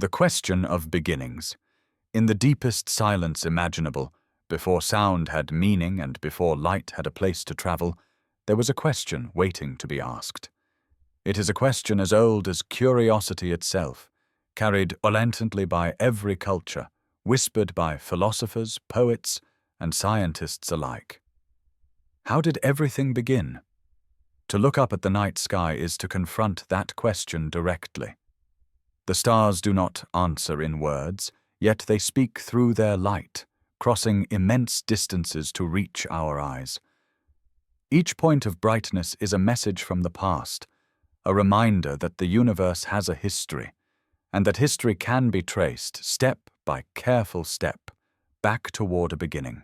The question of beginnings. In the deepest silence imaginable, before sound had meaning and before light had a place to travel, there was a question waiting to be asked. It is a question as old as curiosity itself, carried relentlessly by every culture, whispered by philosophers, poets, and scientists alike. How did everything begin? To look up at the night sky is to confront that question directly. The stars do not answer in words, yet they speak through their light, crossing immense distances to reach our eyes. Each point of brightness is a message from the past, a reminder that the universe has a history, and that history can be traced, step by careful step, back toward a beginning.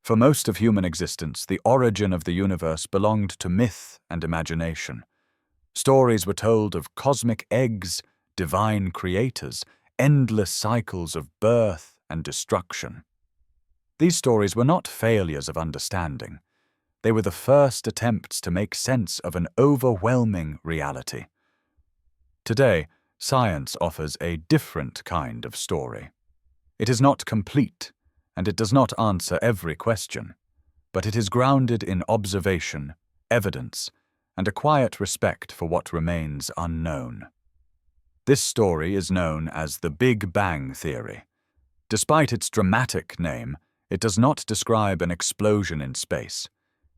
For most of human existence, the origin of the universe belonged to myth and imagination. Stories were told of cosmic eggs, divine creators, endless cycles of birth and destruction. These stories were not failures of understanding. They were the first attempts to make sense of an overwhelming reality. Today, science offers a different kind of story. It is not complete, and it does not answer every question, but it is grounded in observation, evidence, and a quiet respect for what remains unknown. This story is known as the Big Bang Theory. Despite its dramatic name, it does not describe an explosion in space.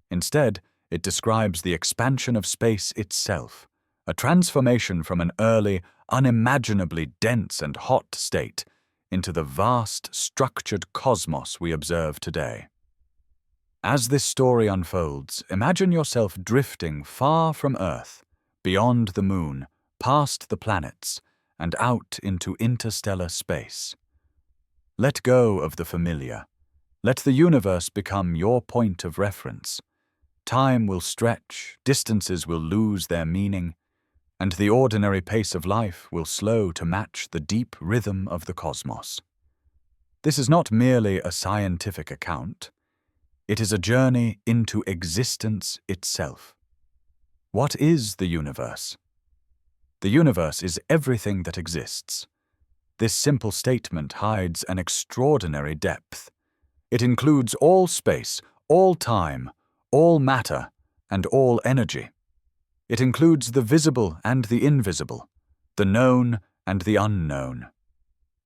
Instead, it describes the expansion of space itself, a transformation from an early, unimaginably dense and hot state into the vast, structured cosmos we observe today. As this story unfolds, imagine yourself drifting far from Earth, beyond the moon, past the planets, and out into interstellar space. Let go of the familiar. Let the universe become your point of reference. Time will stretch, distances will lose their meaning, and the ordinary pace of life will slow to match the deep rhythm of the cosmos. This is not merely a scientific account. It is a journey into existence itself. What is the universe? The universe is everything that exists. This simple statement hides an extraordinary depth. It includes all space, all time, all matter, and all energy. It includes the visible and the invisible, the known and the unknown.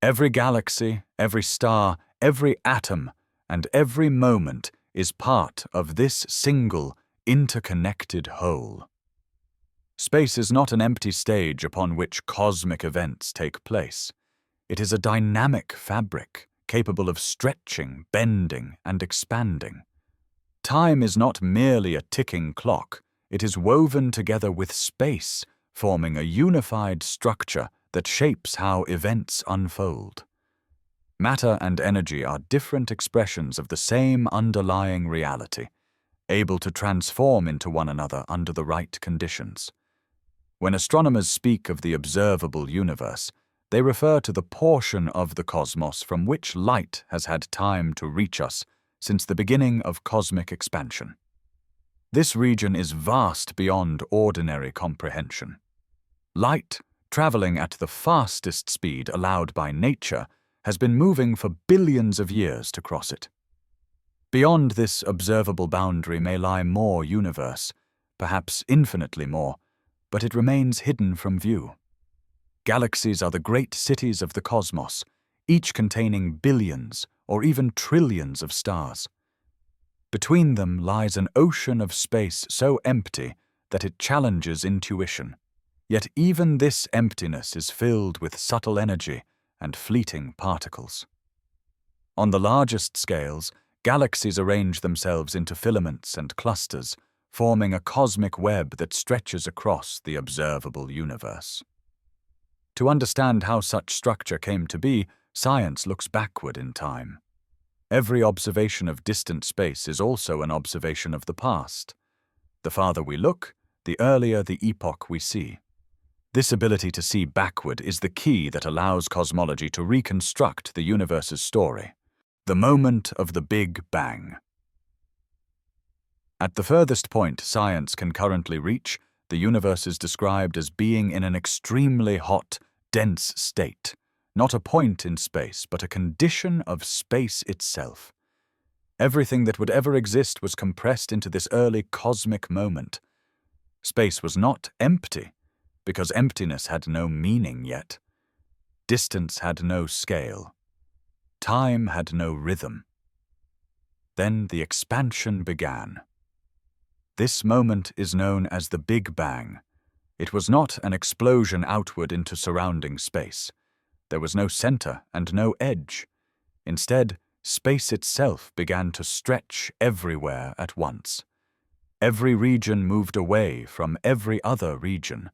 Every galaxy, every star, every atom, and every moment is part of this single, interconnected whole. Space is not an empty stage upon which cosmic events take place. It is a dynamic fabric, capable of stretching, bending, and expanding. Time is not merely a ticking clock. It is woven together with space, forming a unified structure that shapes how events unfold. Matter and energy are different expressions of the same underlying reality, able to transform into one another under the right conditions. When astronomers speak of the observable universe, they refer to the portion of the cosmos from which light has had time to reach us since the beginning of cosmic expansion. This region is vast beyond ordinary comprehension. Light, traveling at the fastest speed allowed by nature, has been moving for billions of years to cross it. Beyond this observable boundary may lie more universe, perhaps infinitely more, but it remains hidden from view. Galaxies are the great cities of the cosmos, each containing billions or even trillions of stars. Between them lies an ocean of space so empty that it challenges intuition. Yet even this emptiness is filled with subtle energy and fleeting particles. On the largest scales, galaxies arrange themselves into filaments and clusters, forming a cosmic web that stretches across the observable universe. To understand how such structure came to be, science looks backward in time. Every observation of distant space is also an observation of the past. The farther we look, the earlier the epoch we see. This ability to see backward is the key that allows cosmology to reconstruct the universe's story. The moment of the Big Bang. At the furthest point science can currently reach, the universe is described as being in an extremely hot, dense state, not a point in space, but a condition of space itself. Everything that would ever exist was compressed into this early cosmic moment. Space was not empty, because emptiness had no meaning yet. Distance had no scale. Time had no rhythm. Then the expansion began. This moment is known as the Big Bang. It was not an explosion outward into surrounding space. There was no center and no edge. Instead, space itself began to stretch everywhere at once. Every region moved away from every other region,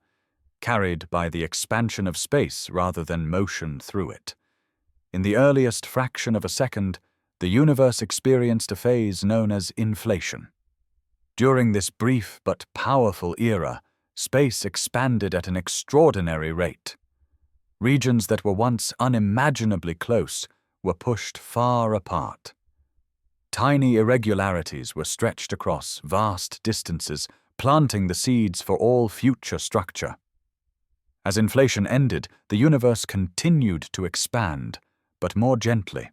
carried by the expansion of space rather than motion through it. In the earliest fraction of a second, the universe experienced a phase known as inflation. During this brief but powerful era, space expanded at an extraordinary rate. Regions that were once unimaginably close were pushed far apart. Tiny irregularities were stretched across vast distances, planting the seeds for all future structure. As inflation ended, the universe continued to expand, but more gently.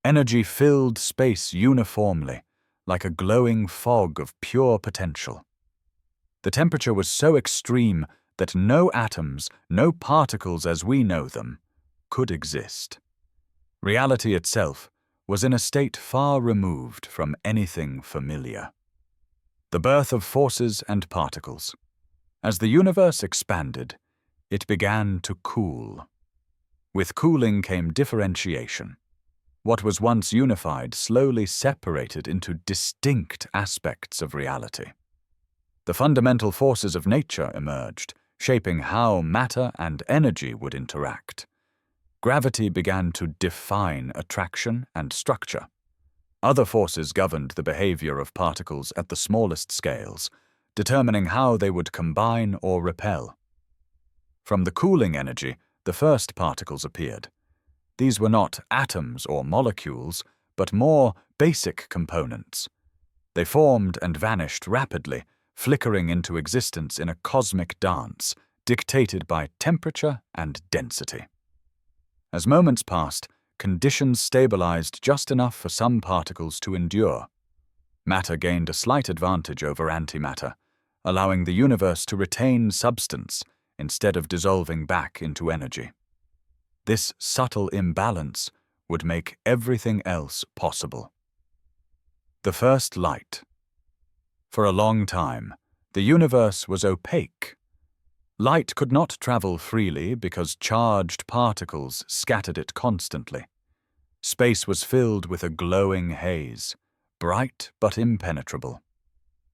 Energy filled space uniformly, like a glowing fog of pure potential. The temperature was so extreme that no atoms, no particles as we know them, could exist. Reality itself was in a state far removed from anything familiar. The birth of forces and particles. As the universe expanded, it began to cool. With cooling came differentiation. What was once unified slowly separated into distinct aspects of reality. The fundamental forces of nature emerged, shaping how matter and energy would interact. Gravity began to define attraction and structure. Other forces governed the behavior of particles at the smallest scales, determining how they would combine or repel. From the cooling energy, the first particles appeared. These were not atoms or molecules, but more basic components. They formed and vanished rapidly, flickering into existence in a cosmic dance, dictated by temperature and density. As moments passed, conditions stabilized just enough for some particles to endure. Matter gained a slight advantage over antimatter, allowing the universe to retain substance instead of dissolving back into energy. This subtle imbalance would make everything else possible. The first light. For a long time, the universe was opaque. Light could not travel freely because charged particles scattered it constantly. Space was filled with a glowing haze, bright but impenetrable.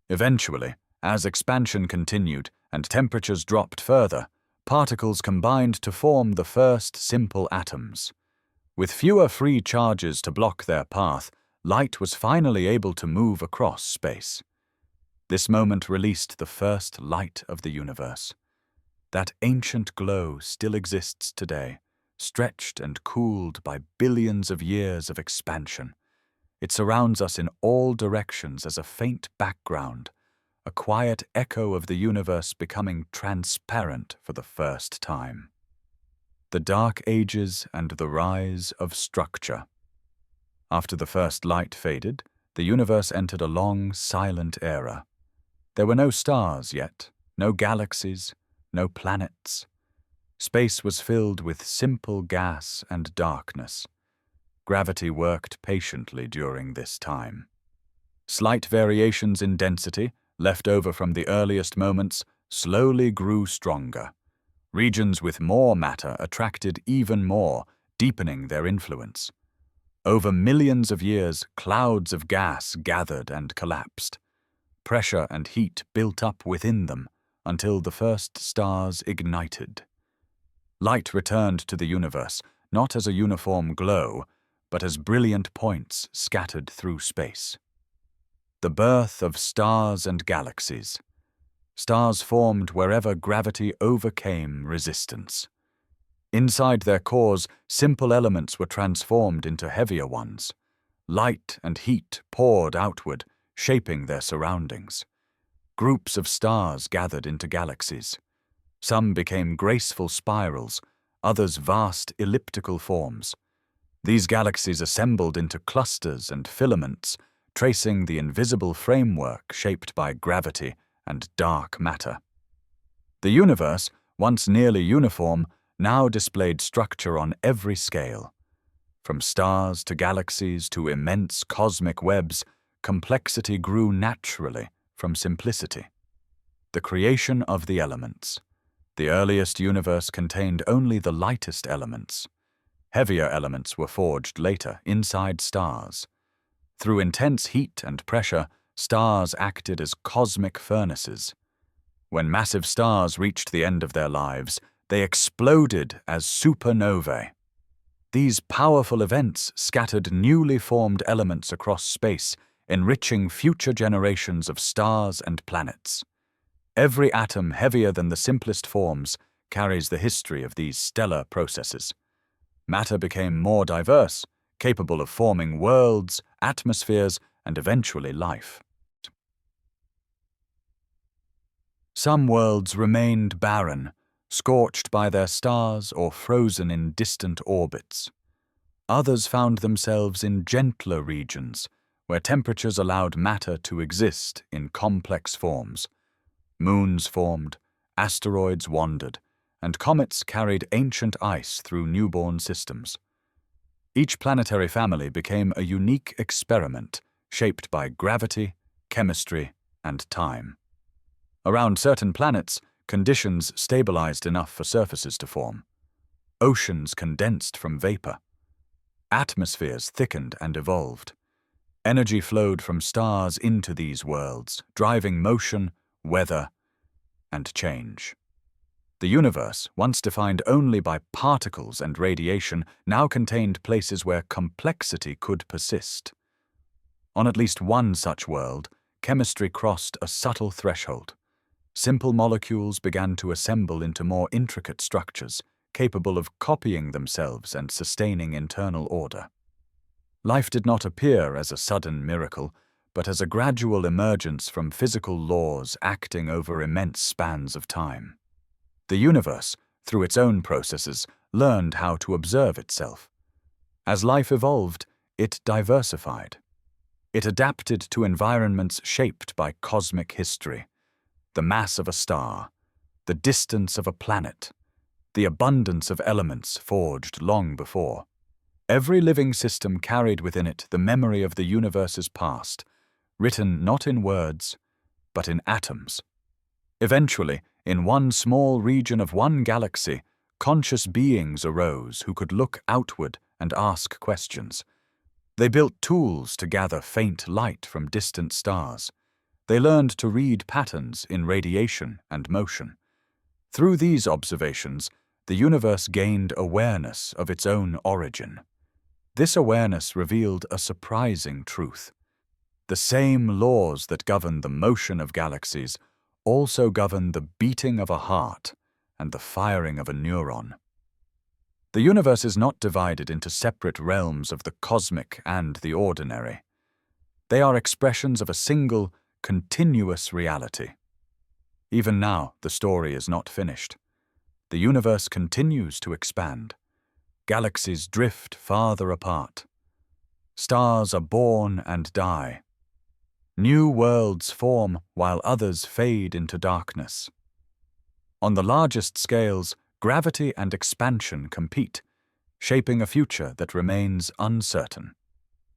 Eventually, as expansion continued and temperatures dropped further, particles combined to form the first simple atoms. With fewer free charges to block their path, light was finally able to move across space. This moment released the first light of the universe. That ancient glow still exists today, stretched and cooled by billions of years of expansion. It surrounds us in all directions as a faint background, a quiet echo of the universe becoming transparent for the first time. The Dark Ages and the Rise of Structure. After the first light faded, the universe entered a long, silent era. There were no stars yet, no galaxies, no planets. Space was filled with simple gas and darkness. Gravity worked patiently during this time. Slight variations in density, left over from the earliest moments, slowly grew stronger. Regions with more matter attracted even more, deepening their influence. Over millions of years, clouds of gas gathered and collapsed. Pressure and heat built up within them until the first stars ignited. Light returned to the universe, not as a uniform glow, but as brilliant points scattered through space. The birth of stars and galaxies. Stars formed wherever gravity overcame resistance. Inside their cores, simple elements were transformed into heavier ones. Light and heat poured outward, shaping their surroundings. Groups of stars gathered into galaxies. Some became graceful spirals, others vast elliptical forms. These galaxies assembled into clusters and filaments, tracing the invisible framework shaped by gravity and dark matter. The universe, once nearly uniform, now displayed structure on every scale. From stars to galaxies to immense cosmic webs, complexity grew naturally from simplicity. The creation of the elements. The earliest universe contained only the lightest elements. Heavier elements were forged later inside stars. Through intense heat and pressure, stars acted as cosmic furnaces. When massive stars reached the end of their lives, they exploded as supernovae. These powerful events scattered newly formed elements across space, enriching future generations of stars and planets. Every atom heavier than the simplest forms carries the history of these stellar processes. Matter became more diverse, capable of forming worlds, atmospheres, and eventually life. Some worlds remained barren, scorched by their stars or frozen in distant orbits. Others found themselves in gentler regions, where temperatures allowed matter to exist in complex forms. Moons formed, asteroids wandered, and comets carried ancient ice through newborn systems. Each planetary family became a unique experiment, shaped by gravity, chemistry, and time. Around certain planets, conditions stabilized enough for surfaces to form. Oceans condensed from vapor. Atmospheres thickened and evolved. Energy flowed from stars into these worlds, driving motion, weather, and change. The universe, once defined only by particles and radiation, now contained places where complexity could persist. On at least one such world, chemistry crossed a subtle threshold. Simple molecules began to assemble into more intricate structures, capable of copying themselves and sustaining internal order. Life did not appear as a sudden miracle, but as a gradual emergence from physical laws acting over immense spans of time. The universe, through its own processes, learned how to observe itself. As life evolved, it diversified. It adapted to environments shaped by cosmic history. The mass of a star, the distance of a planet, the abundance of elements forged long before. Every living system carried within it the memory of the universe's past, written not in words, but in atoms. Eventually, in one small region of one galaxy, conscious beings arose who could look outward and ask questions. They built tools to gather faint light from distant stars. They learned to read patterns in radiation and motion. Through these observations, the universe gained awareness of its own origin. This awareness revealed a surprising truth. The same laws that govern the motion of galaxies also govern the beating of a heart and the firing of a neuron. The universe is not divided into separate realms of the cosmic and the ordinary. They are expressions of a single, continuous reality. Even now, the story is not finished. The universe continues to expand. Galaxies drift farther apart. Stars are born and die. New worlds form while others fade into darkness. On the largest scales, gravity and expansion compete, shaping a future that remains uncertain.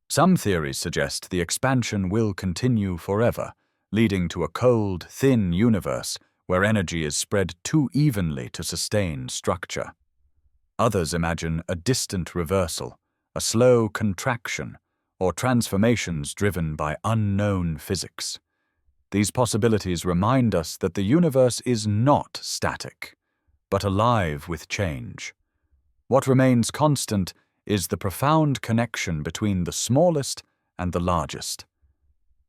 Some theories suggest the expansion will continue forever, leading to a cold, thin universe where energy is spread too evenly to sustain structure. Others imagine a distant reversal, a slow contraction, or transformations driven by unknown physics. These possibilities remind us that the universe is not static, but alive with change. What remains constant is the profound connection between the smallest and the largest.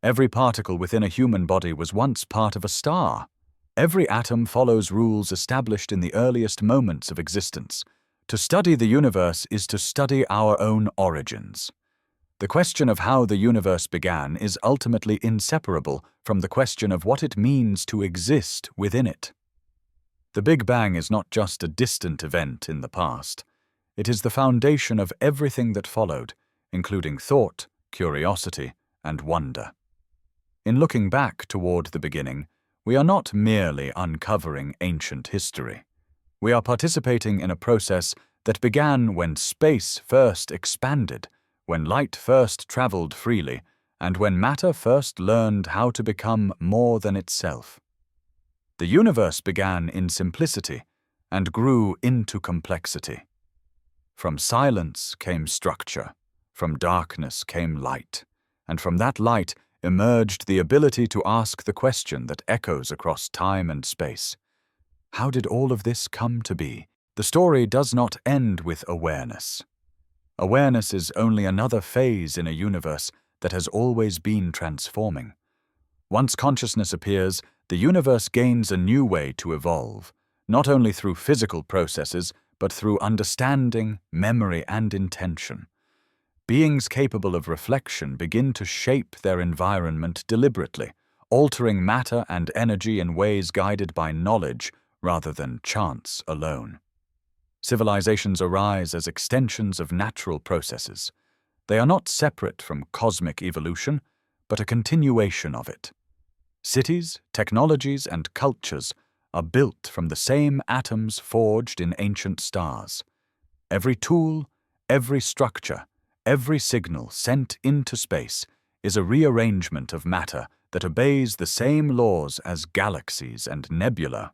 Every particle within a human body was once part of a star. Every atom follows rules established in the earliest moments of existence. To study the universe is to study our own origins. The question of how the universe began is ultimately inseparable from the question of what it means to exist within it. The Big Bang is not just a distant event in the past. It is the foundation of everything that followed, including thought, curiosity, and wonder. In looking back toward the beginning, we are not merely uncovering ancient history. We are participating in a process that began when space first expanded, when light first traveled freely, and when matter first learned how to become more than itself. The universe began in simplicity and grew into complexity. From silence came structure, from darkness came light, and from that light emerged the ability to ask the question that echoes across time and space. How did all of this come to be? The story does not end with awareness. Awareness is only another phase in a universe that has always been transforming. Once consciousness appears, the universe gains a new way to evolve, not only through physical processes, but through understanding, memory, and intention. Beings capable of reflection begin to shape their environment deliberately, altering matter and energy in ways guided by knowledge rather than chance alone. Civilizations arise as extensions of natural processes. They are not separate from cosmic evolution, but a continuation of it. Cities, technologies, and cultures are built from the same atoms forged in ancient stars. Every tool, every structure, every signal sent into space is a rearrangement of matter that obeys the same laws as galaxies and nebula.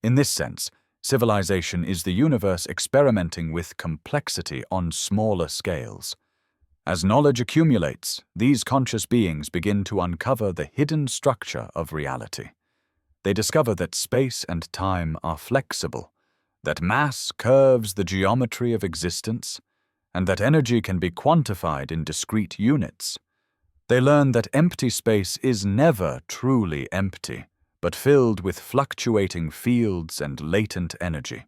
In this sense, civilization is the universe experimenting with complexity on smaller scales. As knowledge accumulates, these conscious beings begin to uncover the hidden structure of reality. They discover that space and time are flexible, that mass curves the geometry of existence, and that energy can be quantified in discrete units. They learn that empty space is never truly empty, but filled with fluctuating fields and latent energy.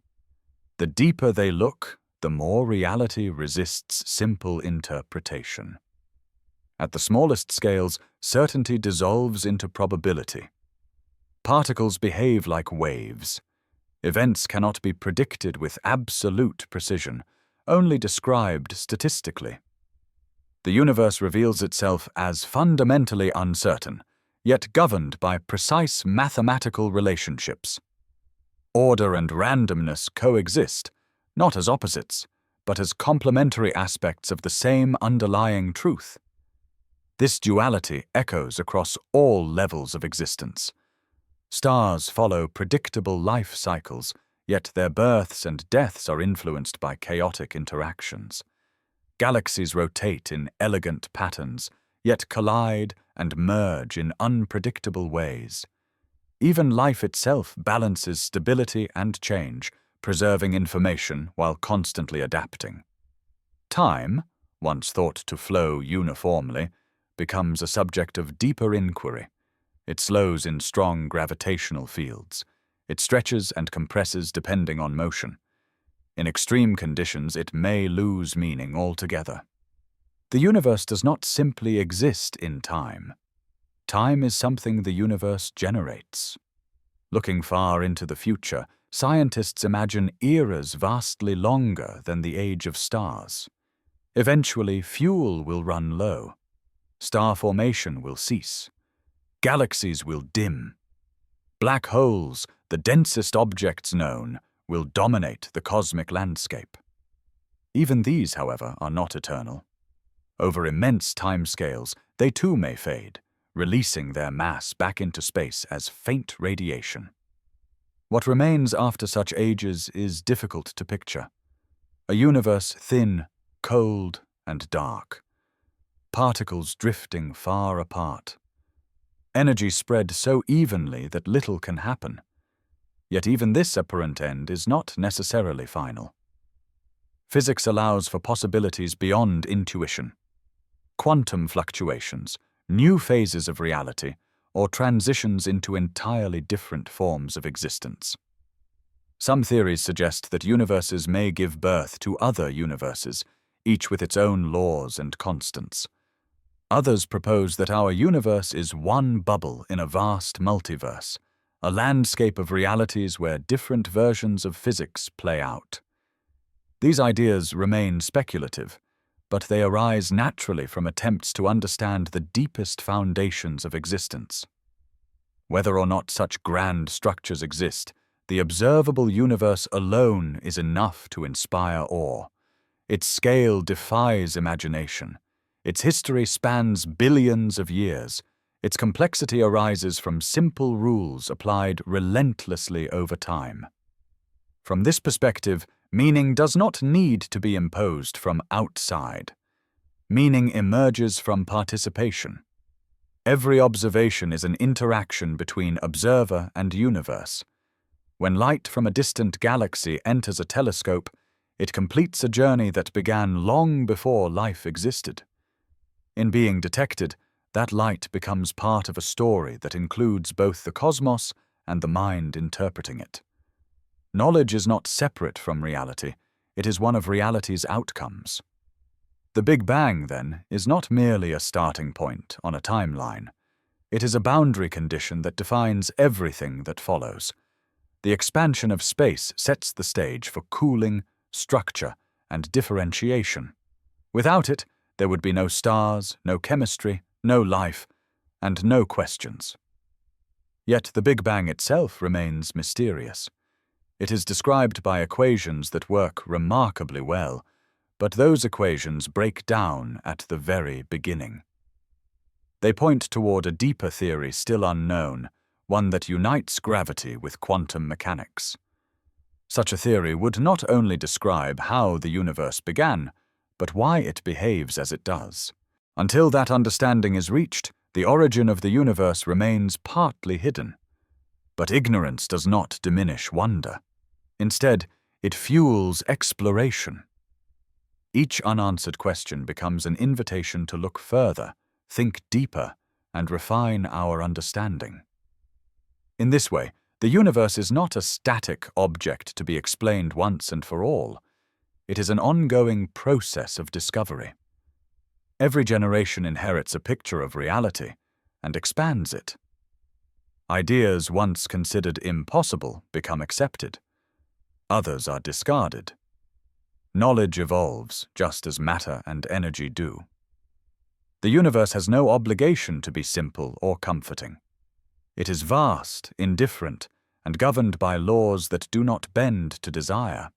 The deeper they look, the more reality resists simple interpretation. At the smallest scales, certainty dissolves into probability. Particles behave like waves. Events cannot be predicted with absolute precision, only described statistically. The universe reveals itself as fundamentally uncertain, yet governed by precise mathematical relationships. Order and randomness coexist, not as opposites, but as complementary aspects of the same underlying truth. This duality echoes across all levels of existence. Stars follow predictable life cycles, yet their births and deaths are influenced by chaotic interactions. Galaxies rotate in elegant patterns, yet collide and merge in unpredictable ways. Even life itself balances stability and change, preserving information while constantly adapting. Time, once thought to flow uniformly, becomes a subject of deeper inquiry. It slows in strong gravitational fields. It stretches and compresses depending on motion. In extreme conditions, it may lose meaning altogether. The universe does not simply exist in time. Time is something the universe generates. Looking far into the future, scientists imagine eras vastly longer than the age of stars. Eventually, fuel will run low. Star formation will cease. Galaxies will dim. Black holes, the densest objects known, will dominate the cosmic landscape. Even these, however, are not eternal. Over immense timescales, they too may fade, releasing their mass back into space as faint radiation. What remains after such ages is difficult to picture. A universe thin, cold, and dark. Particles drifting far apart. Energy spread so evenly that little can happen. Yet even this apparent end is not necessarily final. Physics allows for possibilities beyond intuition. Quantum fluctuations, new phases of reality, or transitions into entirely different forms of existence. Some theories suggest that universes may give birth to other universes, each with its own laws and constants. Others propose that our universe is one bubble in a vast multiverse, a landscape of realities where different versions of physics play out. These ideas remain speculative, but they arise naturally from attempts to understand the deepest foundations of existence. Whether or not such grand structures exist, the observable universe alone is enough to inspire awe. Its scale defies imagination. Its history spans billions of years. Its complexity arises from simple rules applied relentlessly over time. From this perspective, meaning does not need to be imposed from outside. Meaning emerges from participation. Every observation is an interaction between observer and universe. When light from a distant galaxy enters a telescope, it completes a journey that began long before life existed. In being detected, that light becomes part of a story that includes both the cosmos and the mind interpreting it. Knowledge is not separate from reality, it is one of reality's outcomes. The Big Bang, then, is not merely a starting point on a timeline. It is a boundary condition that defines everything that follows. The expansion of space sets the stage for cooling, structure, and differentiation. Without it, there would be no stars, no chemistry, no life, and no questions. Yet the Big Bang itself remains mysterious. It is described by equations that work remarkably well, but those equations break down at the very beginning. They point toward a deeper theory still unknown, one that unites gravity with quantum mechanics. Such a theory would not only describe how the universe began, but why it behaves as it does. Until that understanding is reached, the origin of the universe remains partly hidden. But ignorance does not diminish wonder. Instead, it fuels exploration. Each unanswered question becomes an invitation to look further, think deeper, and refine our understanding. In this way, the universe is not a static object to be explained once and for all. It is an ongoing process of discovery. Every generation inherits a picture of reality and expands it. Ideas once considered impossible become accepted. Others are discarded. Knowledge evolves just as matter and energy do. The universe has no obligation to be simple or comforting. It is vast, indifferent, and governed by laws that do not bend to desire.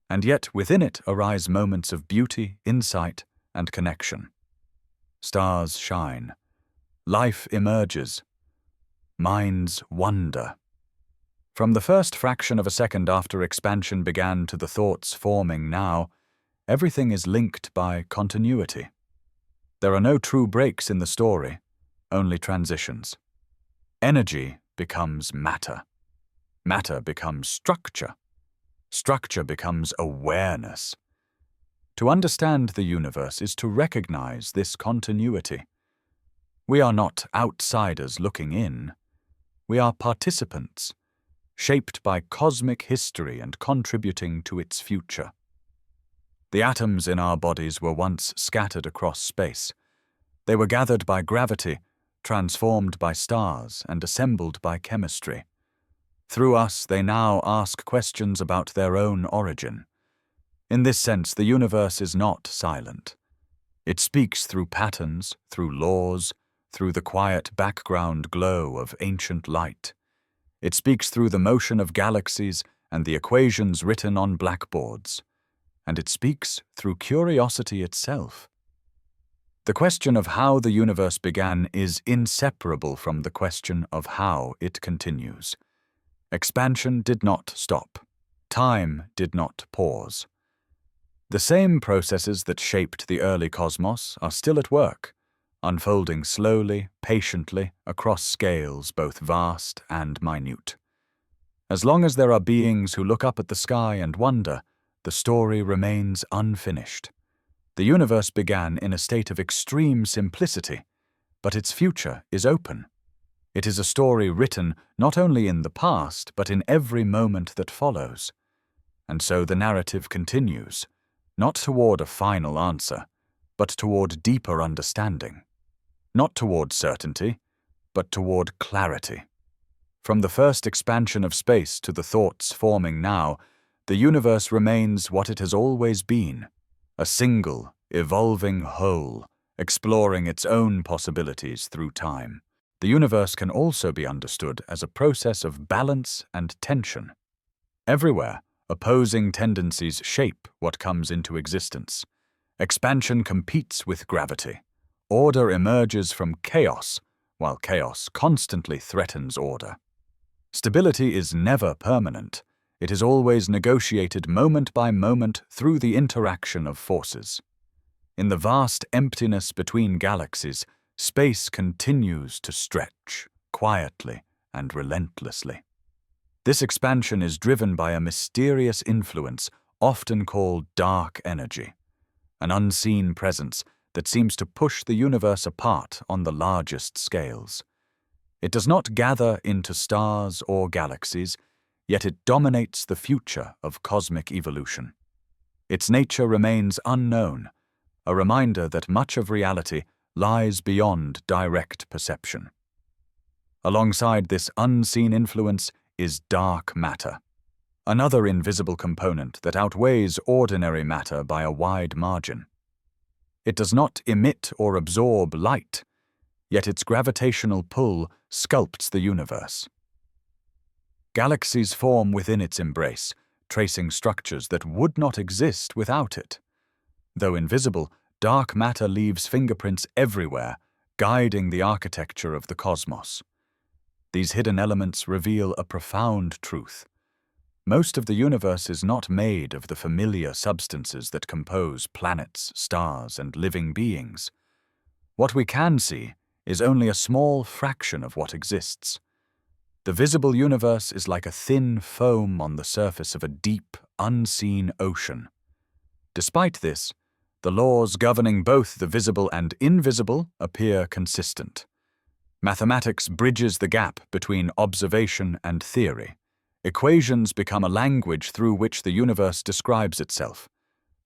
And yet within it arise moments of beauty, insight, and connection. Stars shine. Life emerges. Minds wonder. From the first fraction of a second after expansion began to the thoughts forming now, everything is linked by continuity. There are no true breaks in the story, only transitions. Energy becomes matter. Matter becomes structure. Structure becomes awareness. To understand the universe is to recognize this continuity. We are not outsiders looking in. We are participants, shaped by cosmic history and contributing to its future. The atoms in our bodies were once scattered across space. They were gathered by gravity, transformed by stars, and assembled by chemistry. Through us, they now ask questions about their own origin. In this sense, the universe is not silent. It speaks through patterns, through laws, through the quiet background glow of ancient light. It speaks through the motion of galaxies and the equations written on blackboards. And it speaks through curiosity itself. The question of how the universe began is inseparable from the question of how it continues. Expansion did not stop. Time did not pause. The same processes that shaped the early cosmos are still at work, unfolding slowly, patiently, across scales both vast and minute. As long as there are beings who look up at the sky and wonder, the story remains unfinished. The universe began in a state of extreme simplicity, but its future is open. It is a story written not only in the past, but in every moment that follows. And so the narrative continues, not toward a final answer, but toward deeper understanding. Not toward certainty, but toward clarity. From the first expansion of space to the thoughts forming now, the universe remains what it has always been, a single, evolving whole, exploring its own possibilities through time. The universe can also be understood as a process of balance and tension. Everywhere, opposing tendencies shape what comes into existence. Expansion competes with gravity. Order emerges from chaos, while chaos constantly threatens order. Stability is never permanent. It is always negotiated moment by moment through the interaction of forces. In the vast emptiness between galaxies, space continues to stretch, quietly and relentlessly. This expansion is driven by a mysterious influence, often called dark energy, an unseen presence that seems to push the universe apart on the largest scales. It does not gather into stars or galaxies, yet it dominates the future of cosmic evolution. Its nature remains unknown, a reminder that much of reality lies beyond direct perception. Alongside this unseen influence is dark matter, another invisible component that outweighs ordinary matter by a wide margin. It does not emit or absorb light, yet its gravitational pull sculpts the universe. Galaxies form within its embrace, tracing structures that would not exist without it. Though invisible, dark matter leaves fingerprints everywhere, guiding the architecture of the cosmos. These hidden elements reveal a profound truth. Most of the universe is not made of the familiar substances that compose planets, stars, and living beings. What we can see is only a small fraction of what exists. The visible universe is like a thin foam on the surface of a deep, unseen ocean. Despite this, the laws governing both the visible and invisible appear consistent. Mathematics bridges the gap between observation and theory. Equations become a language through which the universe describes itself.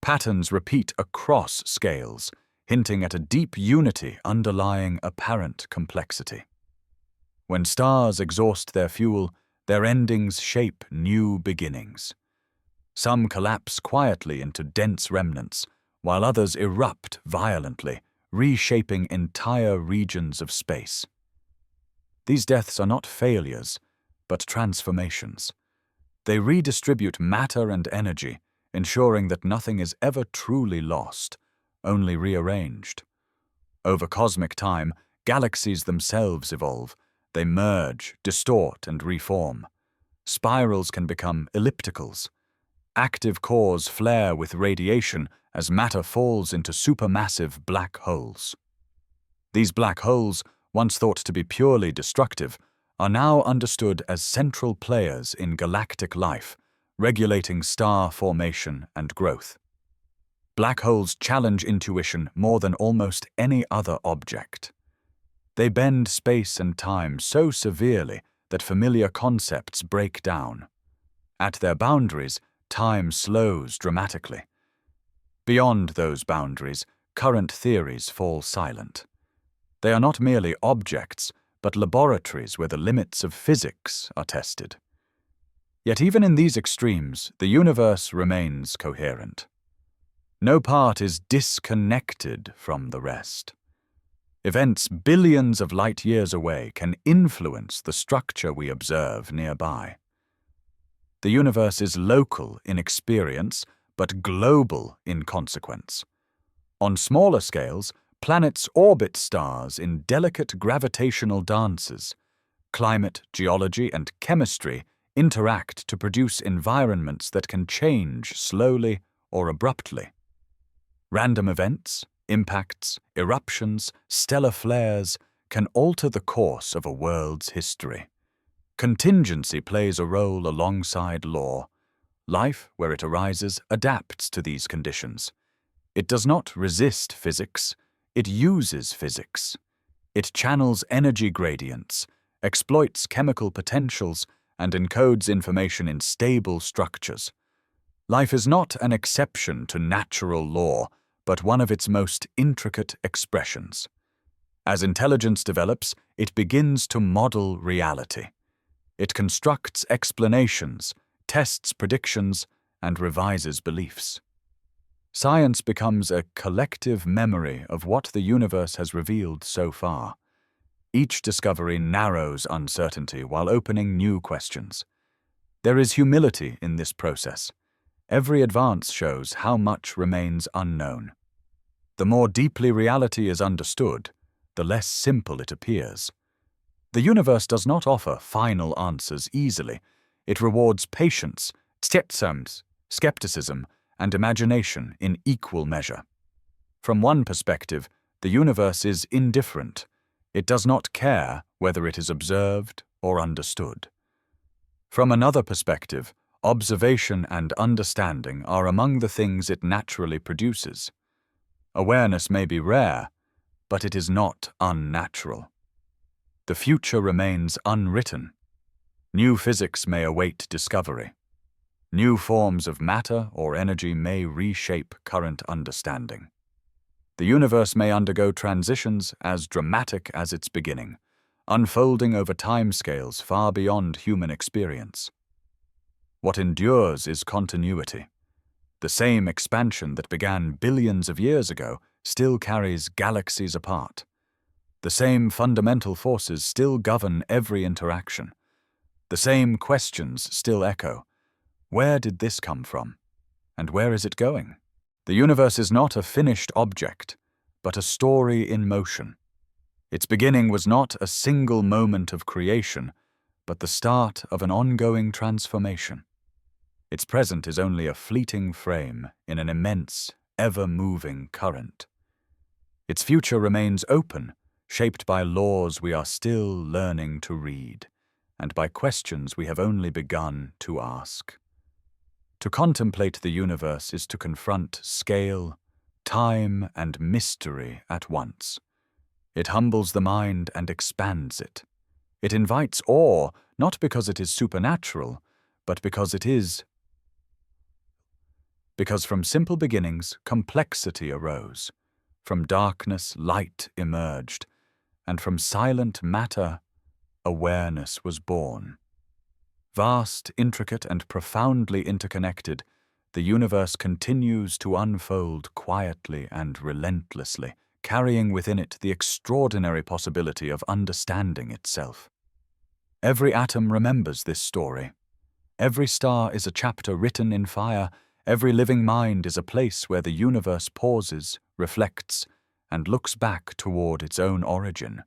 Patterns repeat across scales, hinting at a deep unity underlying apparent complexity. When stars exhaust their fuel, their endings shape new beginnings. Some collapse quietly into dense remnants, while others erupt violently, reshaping entire regions of space. These deaths are not failures, but transformations. They redistribute matter and energy, ensuring that nothing is ever truly lost, only rearranged. Over cosmic time, galaxies themselves evolve. They merge, distort, and reform. Spirals can become ellipticals. Active cores flare with radiation as matter falls into supermassive black holes. These black holes, once thought to be purely destructive, are now understood as central players in galactic life, regulating star formation and growth. Black holes challenge intuition more than almost any other object. They bend space and time so severely that familiar concepts break down. At their boundaries, time slows dramatically. Beyond those boundaries, current theories fall silent. They are not merely objects, but laboratories where the limits of physics are tested. Yet even in these extremes, the universe remains coherent. No part is disconnected from the rest. Events billions of light years away can influence the structure we observe nearby. The universe is local in experience, but global in consequence. On smaller scales, planets orbit stars in delicate gravitational dances. Climate, geology, and chemistry interact to produce environments that can change slowly or abruptly. Random events, impacts, eruptions, stellar flares can alter the course of a world's history. Contingency plays a role alongside law. Life, where it arises, adapts to these conditions. It does not resist physics, it uses physics. It channels energy gradients, exploits chemical potentials, and encodes information in stable structures. Life is not an exception to natural law, but one of its most intricate expressions. As intelligence develops, it begins to model reality. It constructs explanations, tests predictions, and revises beliefs. Science becomes a collective memory of what the universe has revealed so far. Each discovery narrows uncertainty while opening new questions. There is humility in this process. Every advance shows how much remains unknown. The more deeply reality is understood, the less simple it appears. The universe does not offer final answers easily. It rewards patience, skepticism, and imagination in equal measure. From one perspective, the universe is indifferent. It does not care whether it is observed or understood. From another perspective, observation and understanding are among the things it naturally produces. Awareness may be rare, but it is not unnatural. The future remains unwritten. New physics may await discovery. New forms of matter or energy may reshape current understanding. The universe may undergo transitions as dramatic as its beginning, unfolding over timescales far beyond human experience. What endures is continuity. The same expansion that began billions of years ago still carries galaxies apart. The same fundamental forces still govern every interaction. The same questions still echo. Where did this come from? And where is it going? The universe is not a finished object, but a story in motion. Its beginning was not a single moment of creation, but the start of an ongoing transformation. Its present is only a fleeting frame in an immense, ever-moving current. Its future remains open, shaped by laws we are still learning to read, and by questions we have only begun to ask. To contemplate the universe is to confront scale, time, and mystery at once. It humbles the mind and expands it. It invites awe, not because it is supernatural, but because it is. Because from simple beginnings, complexity arose. From darkness, light emerged. And from silent matter, awareness was born. Vast, intricate, and profoundly interconnected, the universe continues to unfold quietly and relentlessly, carrying within it the extraordinary possibility of understanding itself. Every atom remembers this story. Every star is a chapter written in fire. Every living mind is a place where the universe pauses, reflects, and looks back toward its own origin.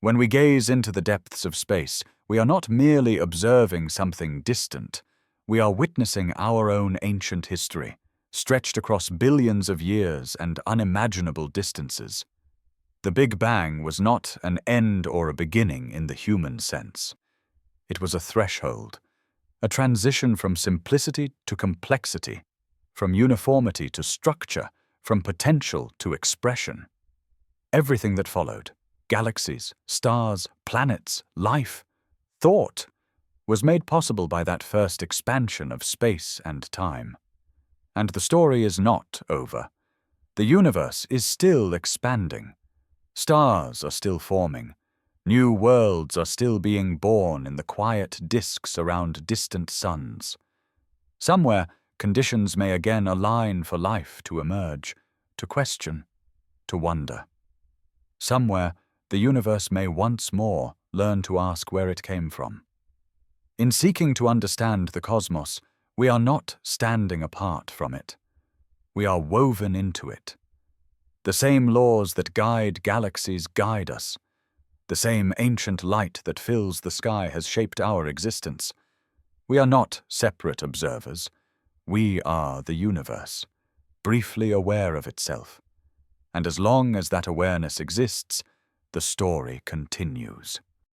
When we gaze into the depths of space, we are not merely observing something distant. We are witnessing our own ancient history, stretched across billions of years and unimaginable distances. The Big Bang was not an end or a beginning in the human sense. It was a threshold, a transition from simplicity to complexity, from uniformity to structure, from potential to expression. Everything that followed, galaxies, stars, planets, life, thought, was made possible by that first expansion of space and time. And the story is not over. The universe is still expanding. Stars are still forming. New worlds are still being born in the quiet disks around distant suns. Somewhere, conditions may again align for life to emerge, to question, to wonder. Somewhere, the universe may once more learn to ask where it came from. In seeking to understand the cosmos, we are not standing apart from it. We are woven into it. The same laws that guide galaxies guide us. The same ancient light that fills the sky has shaped our existence. We are not separate observers. We are the universe, briefly aware of itself. And as long as that awareness exists, the story continues.